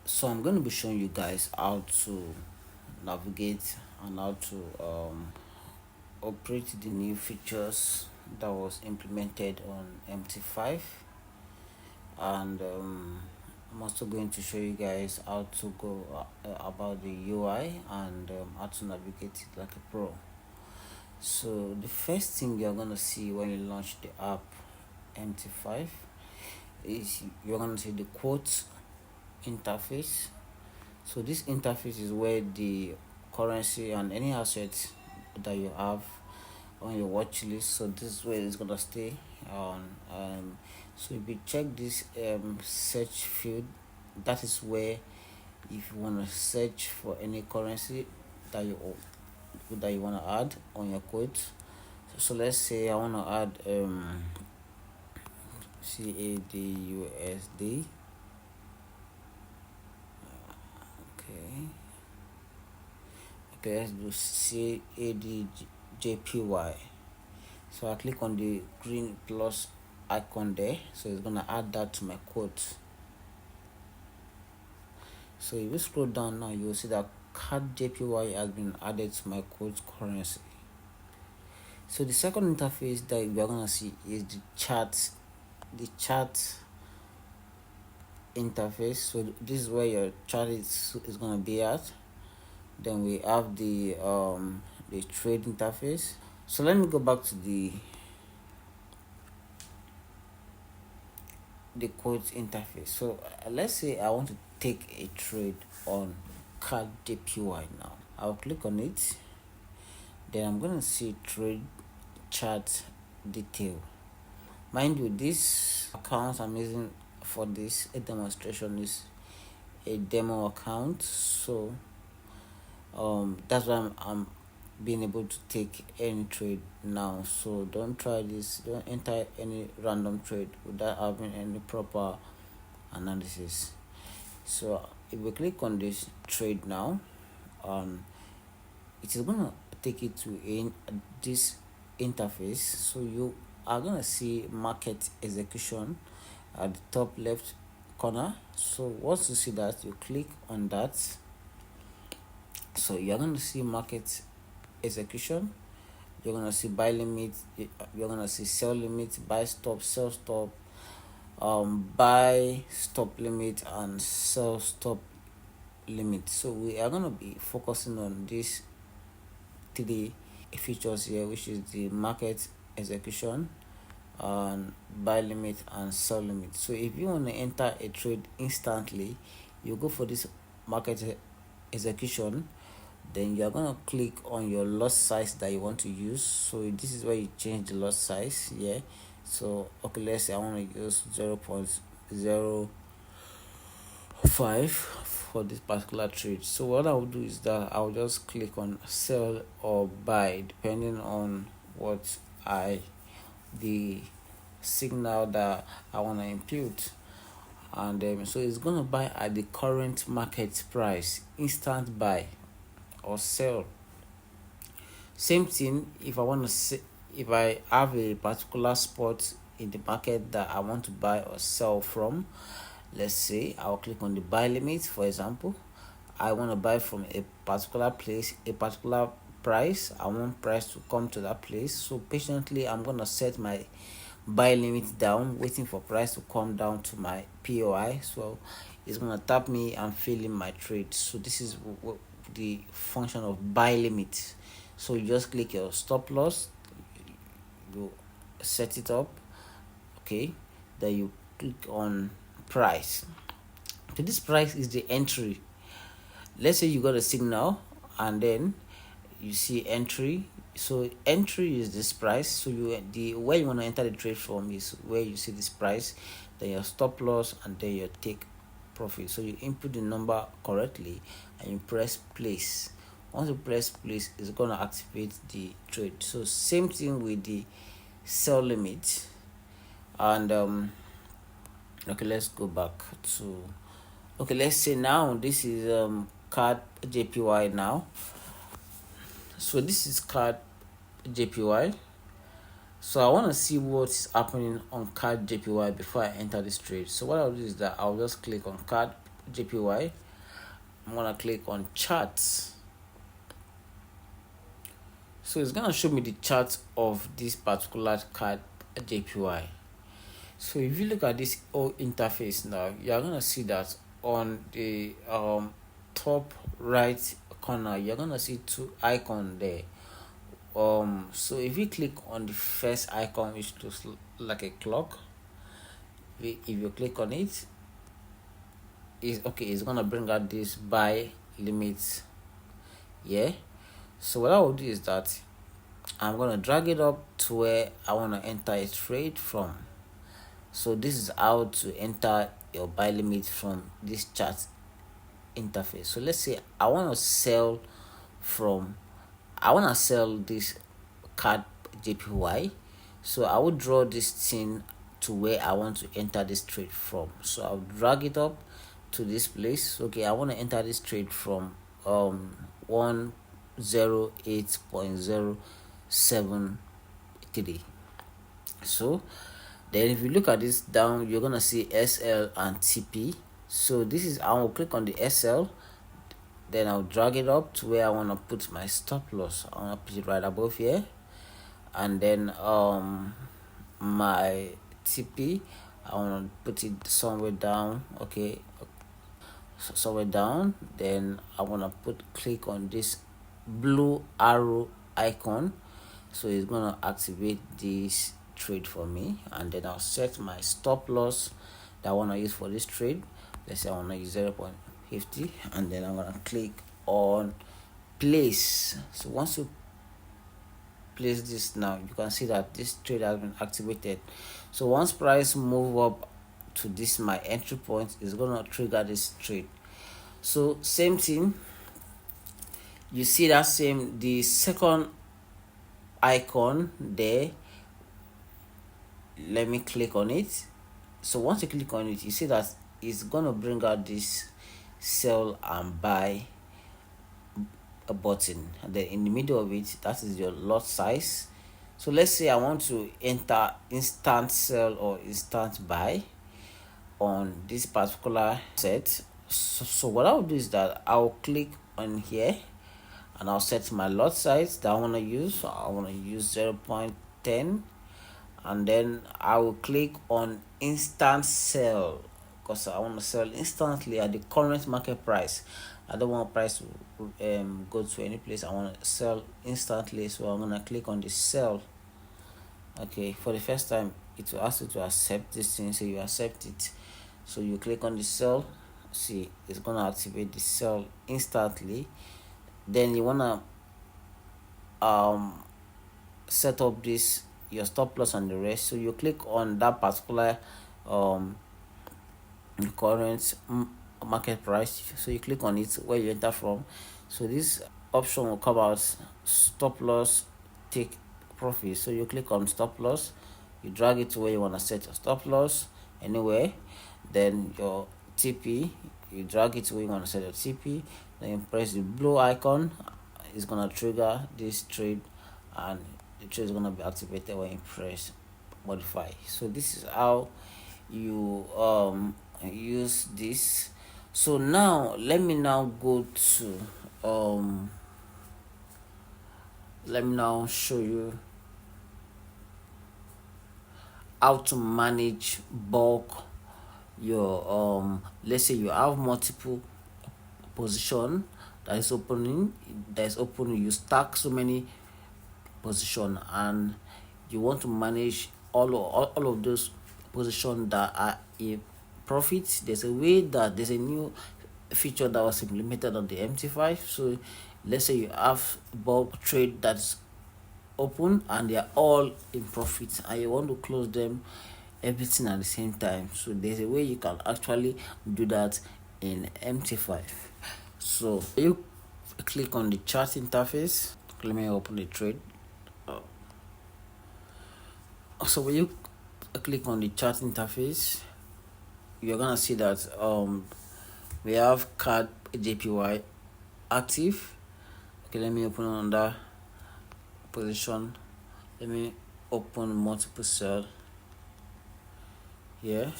So I'm going to be showing you guys how to navigate and how to operate the new features that was implemented on MT5, and I'm also going to show you guys how to go about the UI and how to navigate it like a pro. So the first thing you're gonna see when you launch the app MT5 is you're gonna see the quote interface. So this interface is where the currency and any assets that you have on your watch list, so this is where it's gonna stay on. So if you check this search field, that is where, if you want to search for any currency that you want to add on your quote. So let's say I want to add CAD USD. Okay, let's do CADJPY. So I click on the green plus icon there, so it's gonna add that to my quote. So if you scroll down now, you will see that CAD JPY has been added to my quote currency. So the second interface that we are gonna see is the chart interface. So this is where your chart is gonna be at. Then we have the trade interface. So let me go back to the quote interface. So let's say I want to take a trade on CAD JPY now. I'll click on it. Then I'm gonna see trade chart detail. Mind you, this account I'm using for this demonstration is a demo account, so that's why I'm being able to take any trade now. So don't try this, don't enter any random trade without having any proper analysis. So if we click on this trade now, it is gonna take it to this interface. So you are gonna see market execution at the top left corner. So once you see that, you click on that. So you're gonna see market execution. You're gonna see buy limit, you're gonna see sell limit, buy stop, sell stop, buy stop limit, and sell stop limit. So we are gonna be focusing on these three features here, which is the market execution, and buy limit, and sell limit. So if you want to enter a trade instantly, you go for this market execution. Then you're gonna click on your lot size that you want to use. So this is where you change the lot size. Yeah, so okay, let's say I want to use 0.05 for this particular trade. So what I will do is that I'll just click on sell or buy, depending on what the signal that I want to impute. And so it's gonna buy at the current market price, instant buy or sell. Same thing if I want to if I have a particular spot in the market that I want to buy or sell from. Let's say I'll click on the buy limit. For example, I want to buy from a particular place, a particular price. I want price to come to that place. So patiently I'm gonna set my buy limit down, waiting for price to come down to my POI. So it's gonna tap me and fill in my trade. So this is the function of buy limit. So you just click your stop loss, you set it up, okay, then you click on price. So this price is the entry. Let's say you got a signal and then you see entry. So entry is this price. So where you want to enter the trade from is where you see this price, then your stop loss, and then your take profit. So you input the number correctly and you press place. Once you press place, it's gonna activate the trade. So same thing with the sell limit. And okay, let's go back to, okay, let's say now this is CAD JPY now. So this is CAD JPY. So I want to see what is happening on CAD JPY before I enter this trade. So what I'll do is that I'll just click on CAD JPY. I'm gonna click on charts. So it's gonna show me the chart of this particular card JPY. So if you look at this whole interface now, you're gonna see that on the top right corner, you're gonna see two icons there. So if you click on the first icon, which looks like a clock, if you click on it, it's gonna bring out this buy limits. Yeah. So what I will do is that I'm gonna drag it up to where I want to enter a trade from. So this is how to enter your buy limit from this chart interface. So let's say I want to sell this card JPY. So I will draw this thing to where I want to enter this trade from. So I'll drag it up to this place. Okay, I want to enter this trade from 108.073. So then if you look at this down, you're gonna see SL and TP. So this is, I will click on the SL, then I'll drag it up to where I want to put my stop loss. I want to put it right above here, and then my TP, I want to put it somewhere down. Okay, so somewhere down. Then I want to click on this blue arrow icon, so it's gonna activate this trade for me, and then I'll set my stop loss that I want to use for this trade. Let's say I want to use 0.50, and then I'm gonna click on place. So once you place this, now you can see that this trade has been activated. So once price move up to this my entry point, is gonna trigger this trade. So same thing, you see that the second icon there. Let me click on it. So once you click on it, you see that it's gonna bring out this sell and buy a button, and then in the middle of it, that is your lot size. So let's say I want to enter instant sell or instant buy on this particular set. So what I'll do is that I'll click on here, and I'll set my lot size that I want to use. So I want to use 0.10, and then I will click on instant sell, because I want to sell instantly at the current market price. I don't want price to go to any place. I want to sell instantly, so I'm gonna click on the sell. Okay, for the first time it will ask you to accept this thing, so you accept it. So you click on the sell. See, it's gonna activate the sell instantly. Then you wanna set up this your stop loss and the rest. So you click on that particular current market price. So you click on it where you enter from. So this option will come out stop loss, take profit. So you click on stop loss, you drag it to where you want to set your stop loss anywhere. Then your TP, you drag it to where you want to set your TP. Then you press the blue icon. It's gonna trigger this trade, and the trade is gonna be activated when you press modify. So this is how you use this. So now let me now go to let me now show you how to manage bulk your let's say you have multiple position that is open, you stack so many position, and you want to manage all of those position that are a profit. There's a new feature that was implemented on the MT5. So let's say you have bulk trade that's open and they are all in profit, and you want to close them everything at the same time. So there's a way you can actually do that in MT5. So you click on the chart interface. Let me open the trade. So when you click on the chart interface, you're gonna see that we have card JPY active. Okay, let me open another position. Let me open multiple sell here.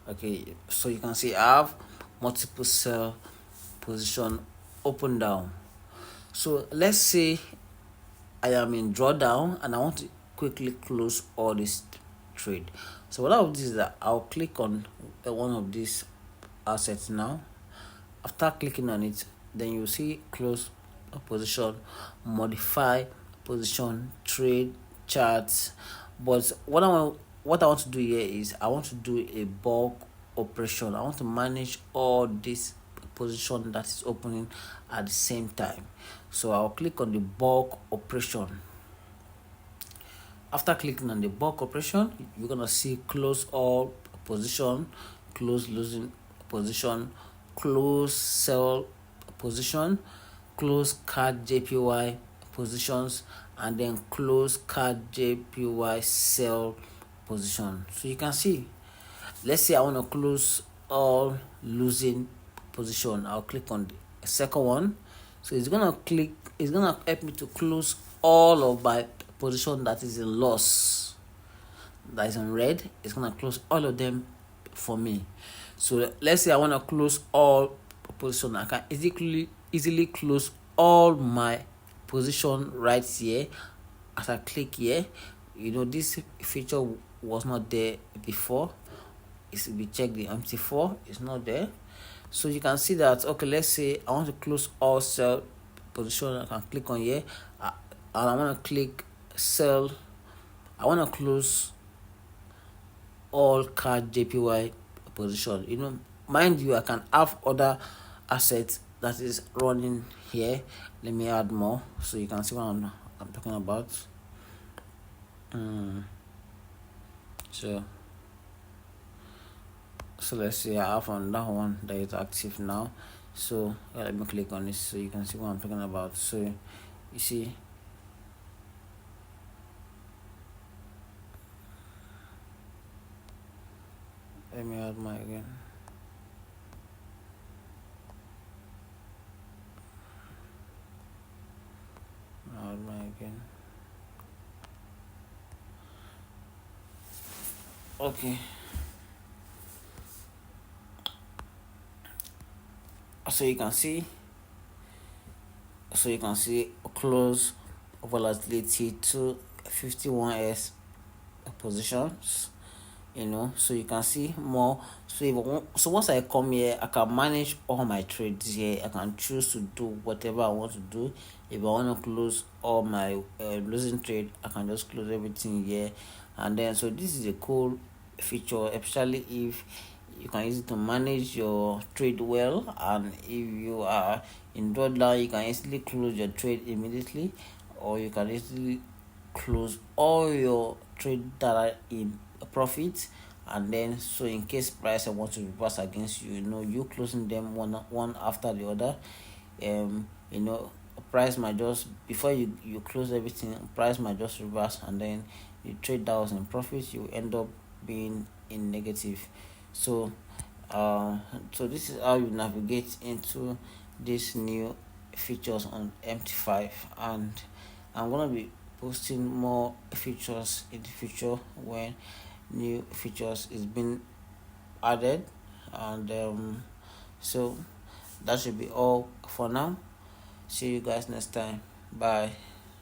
Okay, so you can see I have multiple sell position open down. So let's say I am in drawdown and I want to quickly close all this trade. So what I'll do is that I'll click on one of these assets now. After clicking on it, then you see close a position, modify position, trade charts. But what I want to do here is I want to do a bulk operation. I want to manage all this position that is opening at the same time. So I'll click on the bulk operation. After clicking on the bulk operation, you're gonna see close all position, close losing position, close sell position, close card JPY positions, and then close card JPY sell position. So you can see, let's say I want to close all losing position. I'll click on the second one. So it's gonna help me to close all of my position that is in loss, that is in red. It's gonna close all of them for me. So let's say I want to close all position. I can easily close all my position right here as I click here. This feature was not there before. We check the MT4, it's not there. So you can see that, okay, let's say I want to close all sell position. I can click on here and I want to click sell. I want to close all card JPY position. Mind you, I can have other assets that is running here. Let me add more so you can see what I'm talking about. So let's see, I have on that one that is active now. So let me click on this so you can see what I'm talking about. So you see, let me add my again. Add my again. Okay. So you can see close volatility to 51s positions. So you can see more. So once I come here, I can manage all my trades here. I can choose to do whatever I want to do. If I want to close all my losing trade, I can just close everything here. And then, so this is a cool feature, especially if you can use it to manage your trade well. And if you are in drawdown, you can easily close your trade immediately, or you can easily close all your trade that are in profit. And then, so in case price I want to reverse against you, you closing them one after the other. Price might just, before you close everything, price might just reverse, and then you trade that was in profit, you end up being in negative. So this is how you navigate into these new features on MT5, and I'm gonna be posting more features in the future when new features is being added. And so that should be all for now. See you guys next time. Bye.